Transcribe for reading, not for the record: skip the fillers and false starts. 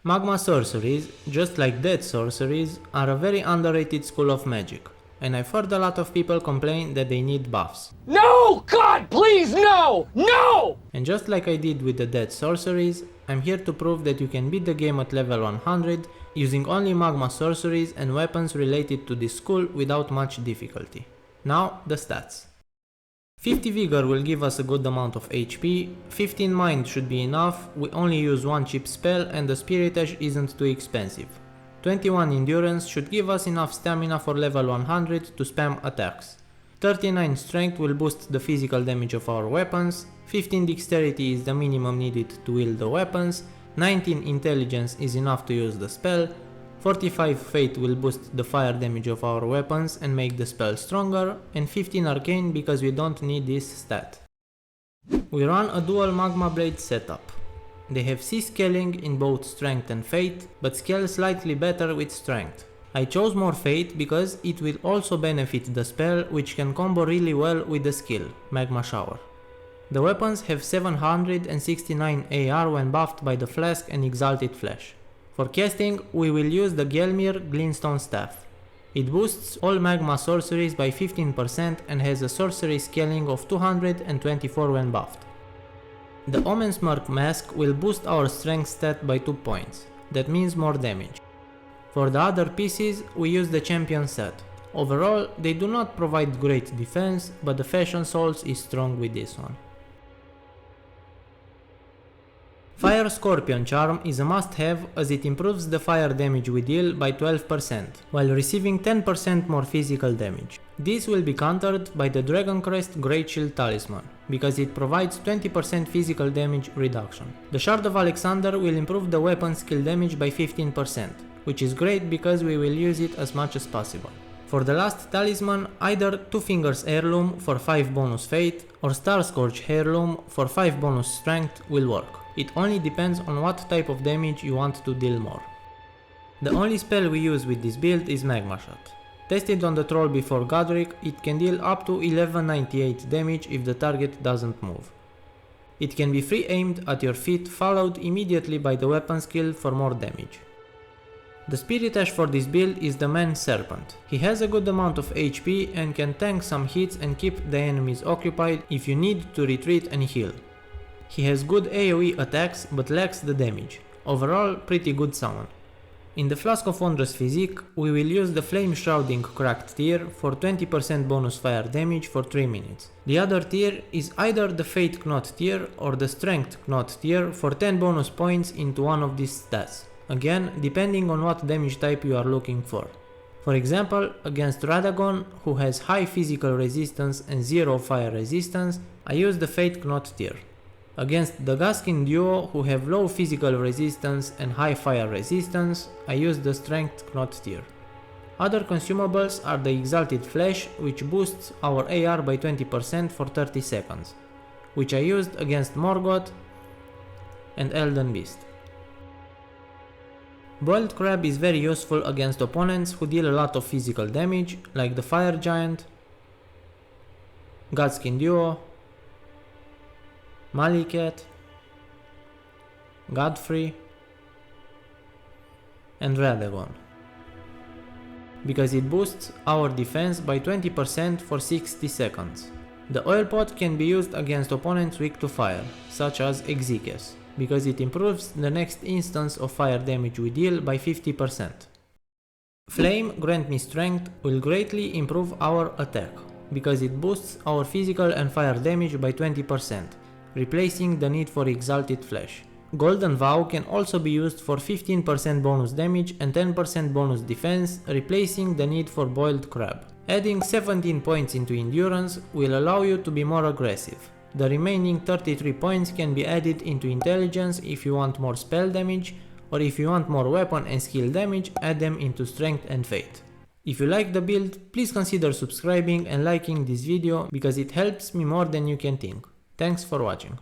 Magma Sorceries, just like Dead Sorceries, are a very underrated school of magic, and I've heard a lot of people complain that they need buffs. No! God, please, no! No! And just like I did with the Dead Sorceries, I'm here to prove that you can beat the game at level 100 using only Magma Sorceries and weapons related to this school without much difficulty. Now, the stats. 50 Vigor will give us a good amount of HP, 15 Mind should be enough, we only use one cheap spell and the Spirit Ash isn't too expensive. 21 Endurance should give us enough stamina for level 100 to spam attacks. 39 Strength will boost the physical damage of our weapons, 15 Dexterity is the minimum needed to wield the weapons, 19 Intelligence is enough to use the spell, 45 Fate will boost the fire damage of our weapons and make the spell stronger, and 15 Arcane because we don't need this stat. We run a dual Magma Blade setup. They have C scaling in both Strength and Fate, but scale slightly better with Strength. I chose more Fate because it will also benefit the spell, which can combo really well with the skill, Magma Shower. The weapons have 769 AR when buffed by the Flask and Exalted Flash. For casting, we will use the Gelmir Glintstone Staff. It boosts all Magma Sorceries by 15% and has a sorcery scaling of 224 when buffed. The Omen's Merc Mask will boost our strength stat by 2 points, that means more damage. For the other pieces, we use the Champion set. Overall, they do not provide great defense, but the Fashion Souls is strong with this one. Fire Scorpion Charm is a must-have as it improves the fire damage we deal by 12%, while receiving 10% more physical damage. This will be countered by the Dragon Crest Great Shield Talisman, because it provides 20% physical damage reduction. The Shard of Alexander will improve the weapon skill damage by 15%, which is great because we will use it as much as possible. For the last talisman, either 2 Fingers Heirloom for 5 bonus Fate or Star Scourge Heirloom for 5 bonus Strength will work. It only depends on what type of damage you want to deal more. The only spell we use with this build is Magma Shot. Tested on the troll before Godric, it can deal up to 1198 damage if the target doesn't move. It can be free aimed at your feet, followed immediately by the weapon skill for more damage. The Spirit Ash for this build is the Man Serpent. He has a good amount of HP and can tank some hits and keep the enemies occupied if you need to retreat and heal. He has good AoE attacks but lacks the damage. Overall, pretty good summon. In the Flask of Wondrous Physique, we will use the Flame Shrouding Cracked tier for 20% bonus fire damage for 3 minutes. The other tier is either the Fate Knot tier or the Strength Knot tier for 10 bonus points into one of these stats. Again, depending on what damage type you are looking for. For example, against Radagon, who has high physical resistance and 0 fire resistance, I use the Fate Knot tier. Against the Gaskin duo, who have low physical resistance and high fire resistance, I use the Strength Knot tier. Other consumables are the Exalted Flash, which boosts our AR by 20% for 30 seconds, which I used against Morgoth and Elden Beast. Boiled Crab is very useful against opponents who deal a lot of physical damage, like the Fire Giant, Godskin Duo, Malikat, Godfrey, and Radagon, because it boosts our defense by 20% for 60 seconds. The Oil Pot can be used against opponents weak to fire, such as Exekias, because it improves the next instance of fire damage we deal by 50%. Flame Grant Me Strength will greatly improve our attack, because it boosts our physical and fire damage by 20%, replacing the need for Exalted Flash. Golden Vow can also be used for 15% bonus damage and 10% bonus defense, replacing the need for Boiled Crab. Adding 17 points into Endurance will allow you to be more aggressive. The remaining 33 points can be added into Intelligence if you want more spell damage, or if you want more weapon and skill damage, add them into Strength and Fate. If you like the build, please consider subscribing and liking this video because it helps me more than you can think. Thanks for watching.